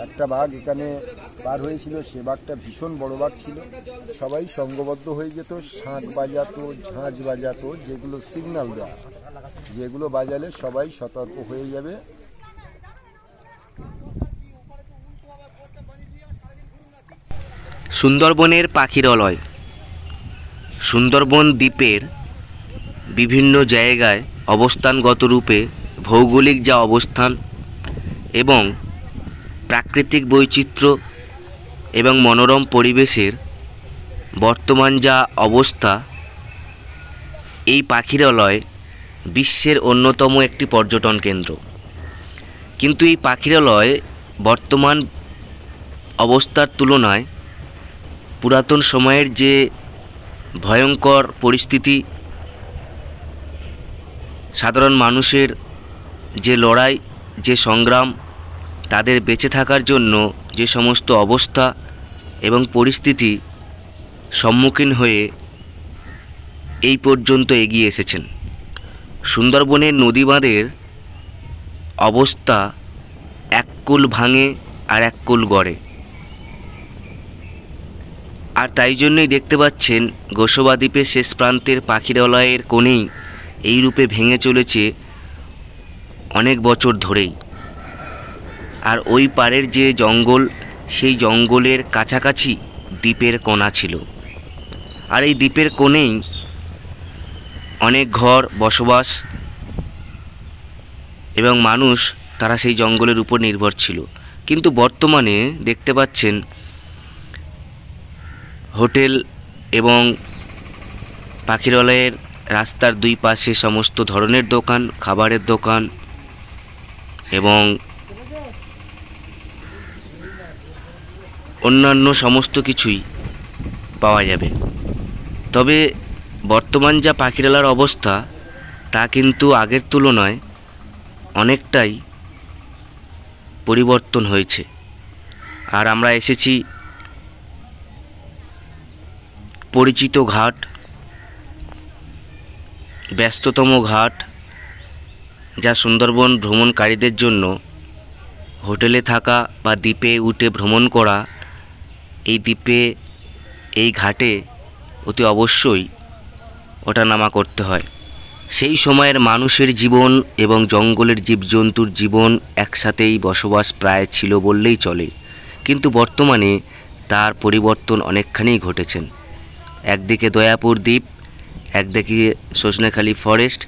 একটা বাঘ এখানে পার হয়েছিল, সে বাঘটা ভীষণ বড় বাঘ ছিল। সবাই সঙ্গবদ্ধ হয়ে যেত, শাঁখ বাজাতো, ঝাঁঝ বাজাতো, যেগুলো সিগন্যাল দেওয়া, যেগুলো বাজালে সবাই সতর্ক হয়ে যাবে। সুন্দরবনের পাখিরালয়। সুন্দরবন দ্বীপের বিভিন্ন জায়গায় অবস্থানগত রূপে ভৌগোলিক যা অবস্থান এবং প্রাকৃতিক বৈচিত্র্য এবং মনোরম পরিবেশের বর্তমান যা অবস্থা, এই পাখিরালয় বিশ্বের অন্যতম একটি পর্যটন কেন্দ্র। কিন্তু এই পাখিরালয় বর্তমান অবস্থার তুলনায় পুরাতন সময়ের যে ভয়ঙ্কর পরিস্থিতি, সাধারণ মানুষের যে লড়াই, যে সংগ্রাম, তাদের বেঁচে থাকার জন্য যে সমস্ত অবস্থা এবং পরিস্থিতি সম্মুখীন হয়ে এই পর্যন্ত এগিয়ে এসেছেন। সুন্দরবনের নদীবাঁধের অবস্থা এক কূল ভাঙে আর এক কূল গড়ে। আর তাই জন্যই দেখতে পাচ্ছেন গোসবা দ্বীপের শেষ প্রান্তের পাখিরালয়ের কোণেই এই রূপে ভেঙে চলেছে অনেক বছর ধরেই। আর ওই পাড়ের যে জঙ্গল, সেই জঙ্গলের কাছাকাছি দ্বীপের কোণা ছিল। আর এই দ্বীপের কোণেই অনেক ঘর বসবাস এবং মানুষ, তারা সেই জঙ্গলের উপর নির্ভর ছিল। কিন্তু বর্তমানে দেখতে পাচ্ছেন হোটেল এবং পাখিরালয়ের রাস্তার দুই পাশে সমস্ত ধরনের দোকান, খাবারের দোকান এবং অন্যান্য সমস্ত কিছুই পাওয়া যাবে। তবে বর্তমান যা পাখিরালয়ের অবস্থা, তা কিন্তু আগের তুলনায় অনেকটাই পরিবর্তন হয়েছে। আর আমরা এসেছি পরিচিত ঘাট, ব্যস্ততম ঘাট, যা সুন্দরবন ভ্রমণকারীদের জন্য হোটেলে থাকা বা দ্বীপে উঠে ভ্রমণ করা, এই দ্বীপে এই ঘাটে অতি অবশ্যই ওঠানামা করতে হয়। সেই সময়ের মানুষের জীবন এবং জঙ্গলের জীবজন্তুর জীবন একসাথেই বসবাস প্রায় ছিল বললেই চলে। কিন্তু বর্তমানে তার পরিবর্তন অনেকখানি ঘটেছেন। একদিকে দয়াপুর দ্বীপ, একদিকে সজনেখালি ফরেস্ট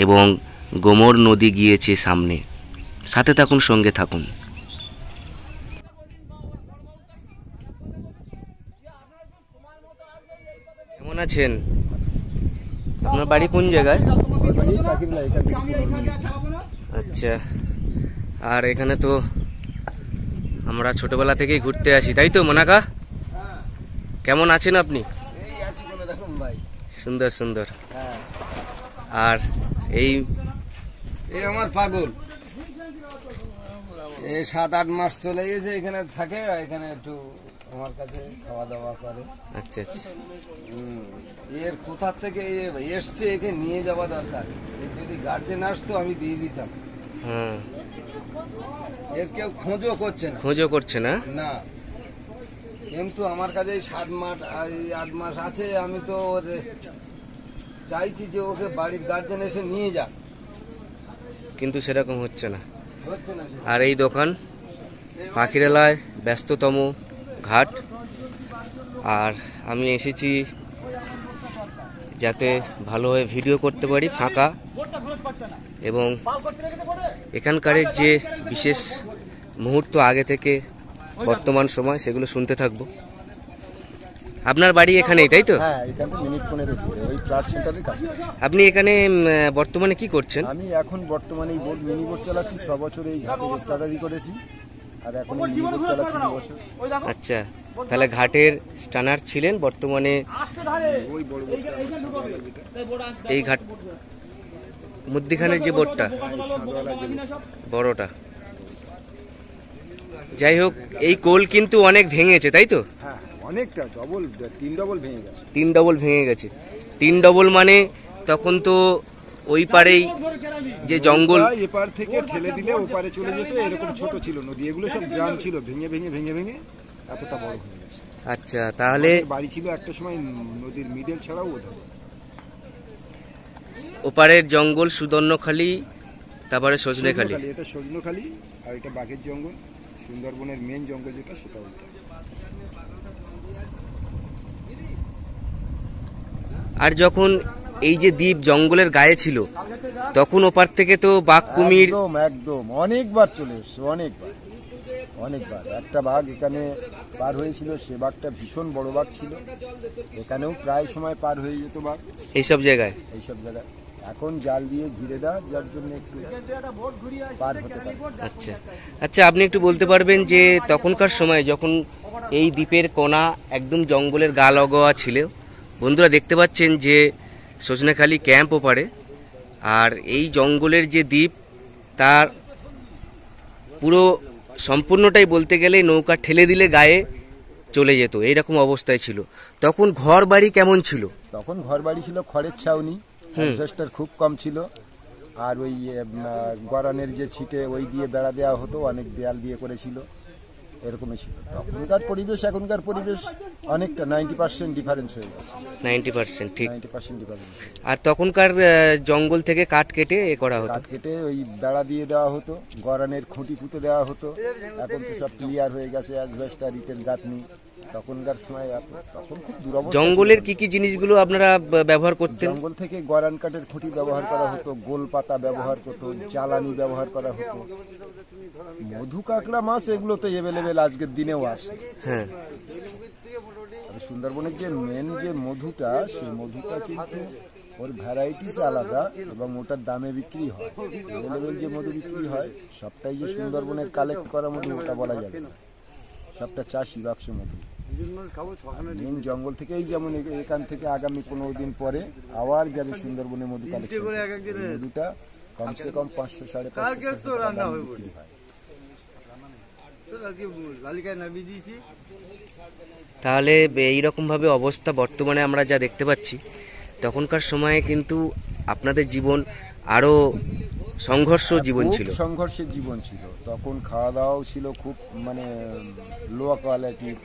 এবং গোমর নদী গিয়েছে সামনে। সাথে থাকুন, সঙ্গে থাকুন। কেমন আছেন? আপনার বাড়ি কোন জায়গায়? আচ্ছা। আর এখানে তো আমরা ছোটবেলা থেকেই ঘুরতে আসি, তাই তো মোনাকা? কেমন আছেন আপনি? সুন্দর সুন্দর। আর এই আমার পাগল, এই 7-8 মাস চলে গেছে এখানে থাকে, এখানে একটু আমার কাছে খাওয়া দাওয়া করে। আচ্ছা আচ্ছা। এর কোথা থেকে এসছে, একে নিয়ে যাওয়া দরকার। যদি গার্জেন আসতো আমি দিয়ে দিতাম। হ্যাঁ, এর কেউ খোঁজও করছে না। খোঁজও করছে না? না, কিন্তু আমার কাছে 7 মাস 8 মাস আছে। আমি তো ওর চাইছি যে ওকে বাড়ির গার্জেন এসে নিয়ে যাক, কিন্তু সেরকম হচ্ছে না। হচ্ছে না। আর এই দোকান পাখিরালয় ব্যস্ততম ঘাট। আর আমি এসেছি যাতে ভালোভাবে ভিডিও করতে পারি, ফাঁকা, এবং এখানকার যে বিশেষ মুহূর্ত আগে থেকে বর্তমান সময়, সেগুলো শুনতে থাকবো। আপনার বাড়ি এখানেই, তাই তো? হ্যাঁ, এখান থেকে মিনিট 15 দূরে, ওই ট্রাক সেন্টারের কাছে। আপনি এখানে বর্তমানে কি করছেন? আমি এখন বর্তমানে এই বোট, মিনি বোট চালাচ্ছি। 6 বছর এই ঘাটে রেস্টারি করেছি, আর এখন এই মিনি বোট চালাচ্ছি 2 বছর। আচ্ছা, তাহলে ঘাটের স্টানার ছিলেন, বর্তমানে ওই বড় এই ঘাট মধ্যিখানের যে বোটটা, বড়টা। যাই হোক, এই কোল কিন্তু অনেক ভেঙেছে, তাই তো? হ্যাঁ, অনেকটা ডবল, 3 ডবল ভেঙে গেছে। 3 ডবল ভেঙে গেছে। 3 ডবল মানে তখন তো ওই পারেই যে জঙ্গল, এপার থেকে ঠেলে দিলে ওপারে চলে যেত। এরকম ছোট ছিল নদী, এগুলো সব গ্রাম ছিল, ভেঙে ভেঙে ভেঙে ভেঙে এতটা বড় হয়ে গেছে। আচ্ছা, তাহলে বাড়ি ছিল একটা সময় নদীর মিডল ছাড়াও ওধারে। ওপারের জঙ্গল সুদর্ণখালি, তারপরে সজনেখালি। এটা সজনেখালি আর এটা বাঘের জঙ্গল। সুন্দরবনের মেন জঙ্গল যেটা সেটা ওইটা। আর যখন এই যে দ্বীপ জঙ্গলের গায়ে ছিল, তখন ওপার থেকে তো বাঘ কুমির একদম একদম অনেকবার চলে এসছে, অনেকবার। একটা বাঘ এখানে পার হয়েছিল, সে বাঘটা ভীষণ বড় বাঘ ছিল। এখানেও প্রায় সময় পার হয়ে যেত বাঘ এইসব জায়গায়। এখন জাল দিয়ে ঘিরে দেওয়া, যার জন্য একটু পার হতে পারে। আচ্ছা আচ্ছা, আপনি একটু বলতে পারবেন যে তখনকার সময় যখন এই দ্বীপের কোনা একদম জঙ্গলের গা লগোয়া ছিল, বন্ধুরা দেখতে পাচ্ছেন যে সজনেখালি ক্যাম্প ওপারে, আর এই জঙ্গলের যে দ্বীপ তার পুরো সম্পূর্ণটাই বলতে গেলে নৌকা ঠেলে দিলে গায়ে চলে যেত, এইরকম অবস্থায় ছিল। তখন ঘর বাড়ি কেমন ছিল? তখন ঘর বাড়ি ছিল খড়ের ছাউনি, অ্যাসবেস্টস খুব কম ছিল। আর ওই গরানের যে ছিটে ওই দিয়ে বেড়া দেওয়া হতো, অনেক দেয়াল দিয়ে করেছিল, এরকমই ছিল। তখনকার পরিবেশ এখনকার পরিবেশ অনেকটা 90% ডিফারেন্স হয়ে গেছে। 90% ঠিক। 90% ডিফারেন্স। আর তখনকার জঙ্গল থেকে কাঠ কেটে এ করা হতো, কাঠ কেটে ওই বেড়া দিয়ে দেওয়া হতো, গরানের খুঁটি পুঁতে দেওয়া হতো। এখন তো সব ক্লিয়ার হয়ে গেছে, অ্যাসবেস্টস আর ইটের গাঁথনি। তখনকার সময় তখন খুব দুরবস্থা। জঙ্গলের কি কি জিনিসগুলো আপনারা ব্যবহার করতেন? জঙ্গল থেকে গরান কাঠের খুঁটি ব্যবহার করা হতো, গোল পাতা ব্যবহার হতো, জ্বালানি ব্যবহার করা হতো। মধু কাঁকড়া মাছ এগুলো তো এভেলেবেল আজকের দিনেও আসে। হ্যাঁ, সুন্দরবনের যে মেন যে মধুটা, সেই মধুটা কিন্তু ওর ভ্যারাইটিস আলাদা এবং ওটার দামে বিক্রি হয়। এভেলেবেল যে মধু বিক্রি হয় সবটাই যে সুন্দরবনের কালেক্ট করা মধু ওটা বলা যাবে না, সবটা চাষি বাক্স মধু। মেন জঙ্গল থেকেই, যেমন এখান থেকে আগামী 15 দিন পরে আবার যাবে সুন্দরবনে মধু কালেকশন। মধুটা কমসে কম 500-550 বিক্রি হয়। তাহলে এইরকম ভাবে অবস্থা বর্তমানে আমরা যা দেখতে পাচ্ছি, তখনকার সময়ে কিন্তু আপনাদের জীবন আরো সংঘর্ষ জীবন ছিল। সংঘর্ষের জীবন ছিল। তখন খাওয়া দাওয়াও ছিল খুব মানে লো কোয়ালিটির,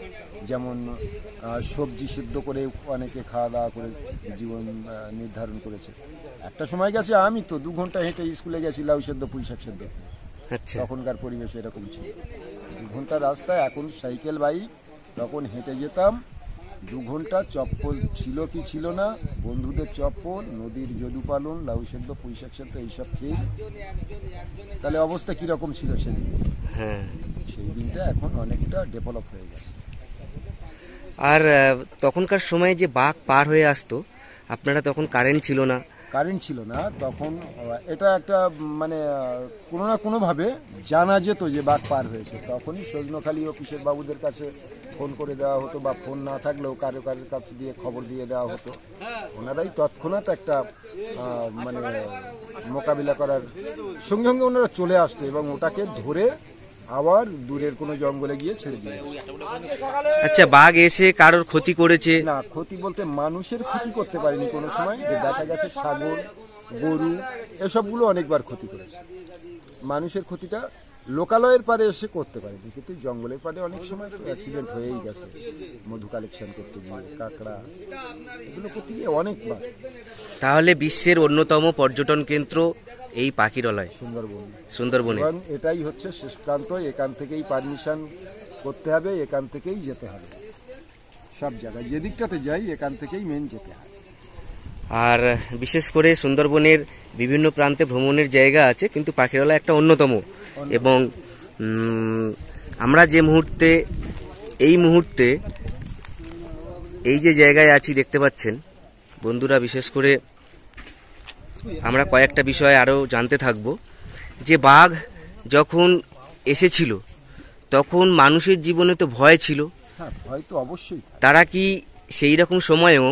যেমন সবজি সিদ্ধ করে অনেকে খাওয়া দাওয়া করে জীবন নির্ধারণ করেছে। একটা সময় গেছে আমি তো 2 ঘন্টা হেঁটে স্কুলে গেছি লাউ সেদ্ধ পুঁই শাক সেদ্ধ। আচ্ছা, তখনকার পরিবেশ এরকম ছিল। 2 ঘন্টা রাস্তায়, এখন সাইকেল বাইক, তখন হেঁটে যেতাম 2 ঘন্টা। চপ্পল ছিল কি ছিল না, বন্ধুদের চপ্পল, নদীর যদু পালন, লাউ সেদ্ধ পুঁই শাক সেদ্ধ এইসব খেয়ে তাহলে অবস্থা কিরকম ছিল সেদিন। হ্যাঁ, সেই দিনটা এখন অনেকটা ডেভেলপ হয়ে গেছে। আর তখনকার সময়ে যে বাঘ পার হয়ে আসতো, আপনারা তখন কারেন্ট ছিল না, তখন এটা একটা মানে কোনো না কোনোভাবে জানা যেত যে বাঘ পার হয়েছে। তখনই সজনেখালি অফিসের বাবুদের কাছে ফোন করে দেওয়া হতো, বা ফোন না থাকলেও কারো কাছে দিয়ে খবর দিয়ে দেওয়া হতো। ওনারাই তৎক্ষণাৎ একটা মানে মোকাবিলা করার সঙ্গে সঙ্গে ওনারা চলে আসতো এবং ওটাকে ধরে আবার দূরের কোনো জঙ্গলে গিয়ে ছেড়ে দিয়ে। আচ্ছা, বাঘ এসে কারোর ক্ষতি করেছে? না, ক্ষতি বলতে মানুষের ক্ষতি করতে পারেনি কোনো সময়। যে দেখা গেছে ছাগল, গরু এসবগুলো অনেকবার ক্ষতি করেছে। মানুষের ক্ষতিটা লোকালয়ের পারে এসে করতে পারেনি, কিন্তু জঙ্গলের পারে অনেক সময় তো অ্যাক্সিডেন্ট হয়েই গেছে। মধু কালেকশন করতে গিয়ে, কাঁকড়া এগুলো করতে গিয়ে অনেকবার। তাহলে বিশ্বের অন্যতম পর্যটন কেন্দ্র এই পাখিরালয় সুন্দরবনে। এবং এটাই হচ্ছে শেষ প্রান্ত। এখান থেকেই পারমিশন করতে হবে, এখান থেকেই যেতে হবে। সব জায়গায় যেদিকটাতে যাই এখান থেকেই মেন যেতে হয়। আর বিশেষ করে সুন্দরবনের বিভিন্ন প্রান্তে ভ্রমণের জায়গা আছে, কিন্তু পাখিরালয় একটা অন্যতম। এবং আমরা যে এই মুহূর্তে এই যে জায়গায় আছি দেখতে পাচ্ছেন বন্ধুরা, বিশেষ করে আমরা কয়েকটা বিষয় আরও জানতে থাকব। যে বাঘ যখন এসেছিল তখন মানুষের জীবনে তো ভয় ছিল। হ্যাঁ, ভয় তো অবশ্যই। তারা কি সেই রকম সময়েও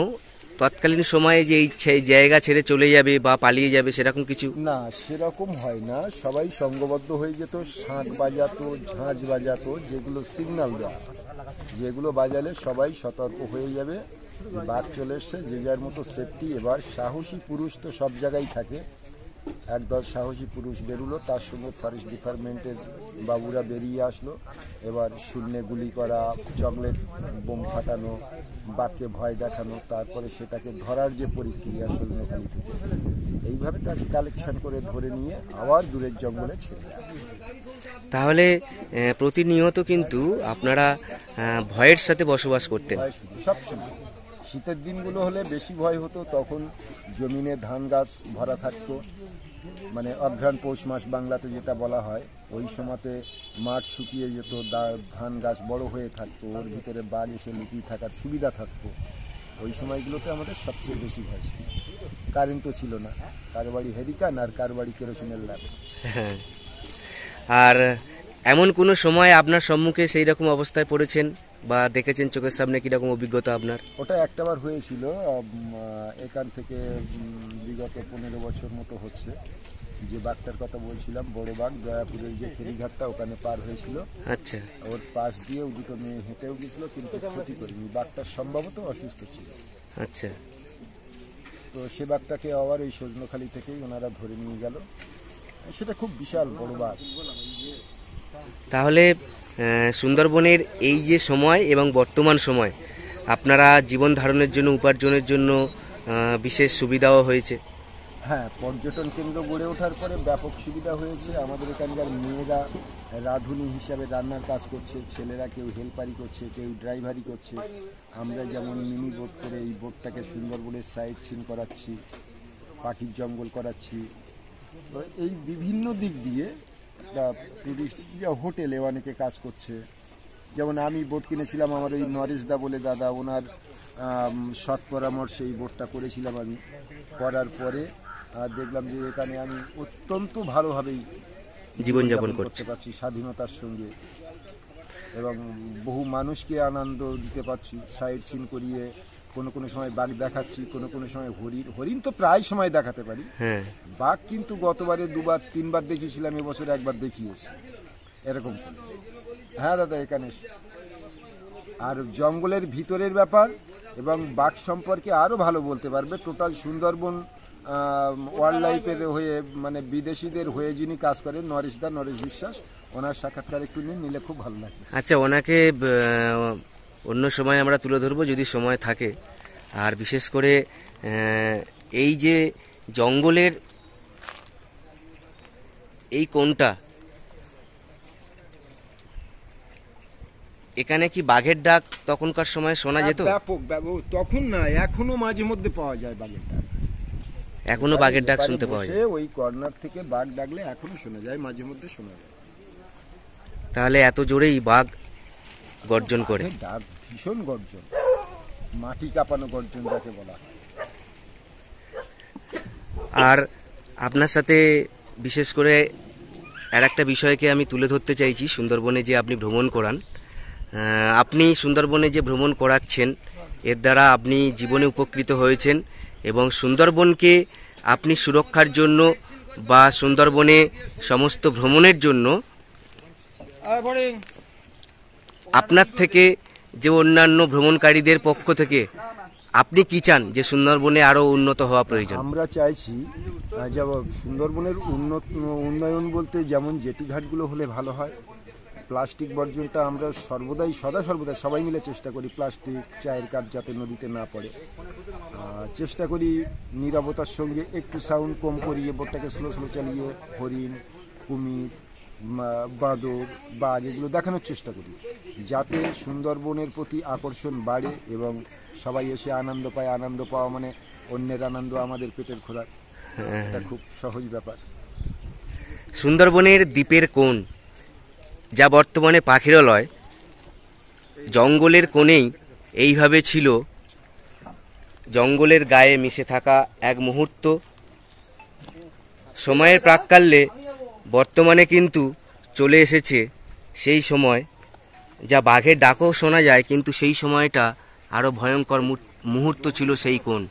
তৎকালীন সময়ে যে সেই জায়গা ছেড়ে চলে যাবে বা পালিয়ে যাবে সেরকম কিছু? না, সেরকম হয় না। সবাই সঙ্গবদ্ধ হয়ে যেত, শাঁখ বাজাতো, ঝাঁঝ বাজাতো, যেগুলো সিগন্যাল দেওয়া, যেগুলো বাজালে সবাই সতর্ক হয়ে যাবে, বাঘ চলে এসছে, যে যার মতো সেফটি। এবার সাহসী পুরুষ তো সব জায়গায় থাকে, একদল সাহসী পুরুষ বেরোলো, তার সঙ্গে ফরেস্ট ডিপার্টমেন্টের বাবুরা বেরিয়ে আসলো। এবার শূন্যে গুলি করা, চকলেট বোম ফাটানো, বাঘকে ভয় দেখানো, তারপরে সেটাকে ধরার যে প্রক্রিয়া সৈন্যখালী থেকে, এইভাবে তাকে কালেকশন করে ধরে নিয়ে আবার দূরের জঙ্গলে ছেড়ে দেয়। তাহলে প্রতিনিয়ত কিন্তু আপনারা ভয়ের সাথে বসবাস করতেন। ভয় শুধু সবসময়। শীতের দিনগুলো হলে বেশি ভয় হতো, তখন জমিনে ধান গাছ ভরা থাকতো, মানে অঘ্রাণ পৌষ মাস বাংলাতে যেটা বলা হয়, ওই সময়তে মাঠ শুকিয়ে যেত, ধান গাছ বড় হয়ে থাকতো, ওর ভিতরে বাঘ এসে লুকিয়ে থাকার সুবিধা থাকতো। ওই সময়গুলোতে আমাদের সবচেয়ে বেশি ভয় ছিল। কারেন্টও ছিল না, কার বাড়ি হেরিকান আর কার বাড়ি কেরোসিনের ল্যাম্প। হ্যাঁ, আর এমন কোনো সময় আপনার সম্মুখে সেই রকম অবস্থায় পড়েছেন বা দেখেছেন চোখের সামনে, কীরকম অভিজ্ঞতা আপনার? ওটা একটাবার হয়েছিল, এখান থেকে বিগত 15 বছর মতো হচ্ছে। যে বাঘটার কথা বলছিলাম, বড় বাঘ, জয়াপুরের যে ফেরিঘাটটা ওখানে পার হয়েছিল। আচ্ছা, ওর পাশ দিয়ে দুটো মেয়ে হেঁটেও গেছিল, কিন্তু ক্ষতি করেনি। বাঘটা সম্ভবত অসুস্থ ছিল। আচ্ছা। তো সে বাঘটাকে আবার ওই সজনখালী থেকেই ওনারা ধরে নিয়ে গেল। সেটা খুব বিশাল বড় বাঘ। তাহলে সুন্দরবনের এই যে সময় এবং বর্তমান সময় আপনারা জীবন ধারণের জন্য, উপার্জনের জন্য বিশেষ সুবিধাও হয়েছে। হ্যাঁ, পর্যটন কেন্দ্র গড়ে ওঠার পরে ব্যাপক সুবিধা হয়েছে। আমাদের এখানকার মেয়েরা রাঁধুনি হিসাবে রান্নার কাজ করছে, ছেলেরা কেউ হেল্পারি করছে, কেউ ড্রাইভারি করছে। আমরা যেমন মিনি বোট করে এই বোটটাকে সুন্দরবনের সাইড সিন করাচ্ছি, পাখির জঙ্গল করাচ্ছি। তো এই বিভিন্ন দিক দিয়ে টুরিস্ট হোটেলে অনেকে কাজ করছে। যেমন আমি বোট কিনেছিলাম, আমার ওই নরেশদা বলে দাদা, ওনার সৎ পরামর্শে এই বোটটা করেছিলাম আমি। করার পরে দেখলাম যে এখানে আমি অত্যন্ত ভালোভাবেই জীবনযাপন করতে পারছি স্বাধীনতার সঙ্গে, এবং বহু মানুষকে আনন্দ দিতে পারছি। সাইড সিন করিয়ে কোনো কোনো সময় বাঘ দেখাচ্ছি, কোনো কোনো সময় হরিণ তো প্রায় সময় দেখাতে পারি। হ্যাঁ, বাঘ কিন্তু গতবারে 2বার 3বার দেখিয়েছিলাম, এবছর একবার দেখিয়েছি, এরকম। হ্যাঁ দাদা, এখানে আর জঙ্গলের ভিতরের ব্যাপার এবং বাঘ সম্পর্কে আরও ভালো বলতে পারবে। টোটাল সুন্দরবন ওয়াইল্ড লাইফের হয়ে, মানে বিদেশিদের হয়ে যিনি কাজ করেন, নরেশ বিশ্বাস, ওনার সাক্ষাৎকার একটু নিলে খুব ভালো লাগে। আচ্ছা, ওনাকে অন্য সময় আমরা তুলে ধরবো যদি সময় থাকে। আর বিশেষ করে এই যে জঙ্গলের এই কোণটা, এখানে কি বাঘের ডাক তখনকার সময় শোনা যেত? ব্যাপক, তখন না, এখনো মাঝে মধ্যে পাওয়া যায় বাঘের ডাক। এখনো বাঘের ডাক শুনতে পাওয়া যায়? ওই কর্নার থেকে বাঘ ডাকলে এখনো শোনা যায়, মাঝে মধ্যে শোনা যায়। তাহলে এত জোরেই বাঘ গর্জন করে? ডাক ভীষণ গর্জন, মাটি কাঁপানো গর্জন যাকে বলা। আর আপনার সাথে বিশেষ করে আর একটা বিষয়কে আমি তুলে ধরতে চাইছি, সুন্দরবনে যে আপনি ভ্রমণ করান, আপনি সুন্দরবনে যে ভ্রমণ করাচ্ছেন, এর দ্বারা আপনি জীবনে উপকৃত হয়েছেন এবং সুন্দরবনকে আপনি সুরক্ষার জন্য বা সুন্দরবনে সমস্ত ভ্রমণের জন্য আপনার থেকে যে অন্যান্য ভ্রমণকারীদের পক্ষ থেকে আপনি কি চান যে সুন্দরবনে আরও উন্নত হওয়া প্রয়োজন? আমরা চাইছি যেমন সুন্দরবনের উন্নয়ন বলতে যেমন জেটি ঘাটগুলো হলে ভালো হয়। প্লাস্টিক বর্জনটা আমরা সদা সর্বদা সবাই মিলে চেষ্টা করি, প্লাস্টিক চায়ের কাপ যাতে নদীতে না পড়ে। চেষ্টা করি নীরবতার সঙ্গে একটু সাউন্ড কম করিয়ে বোটটাকে স্লো চালিয়ে হরিণ, কুমির, বাঁদর, বাঘ এগুলো দেখানোর চেষ্টা করি, যাতে সুন্দরবনের প্রতি আকর্ষণ বাড়ে এবং সবাই এসে আনন্দ পায়। আনন্দ পাওয়া মানে অন্যের আনন্দ আমাদের পেটের খোরাক, এটা খুব সহজ ব্যাপার। সুন্দরবনের দ্বীপের কোণ, যা বর্তমানে পাখিরালয়, জঙ্গলের কোণেই এইভাবে ছিল জঙ্গলের গায়ে মিশে থাকা এক মুহূর্ত। সময়ের প্রাক্কালে বর্তমানে কিন্তু চলে এসেছে সেই সময়, যা বাঘের ডাকও শোনা যায়, কিন্তু সেই সময়টা আরও ভয়ঙ্কর মুহূর্ত ছিল সেই কোণ।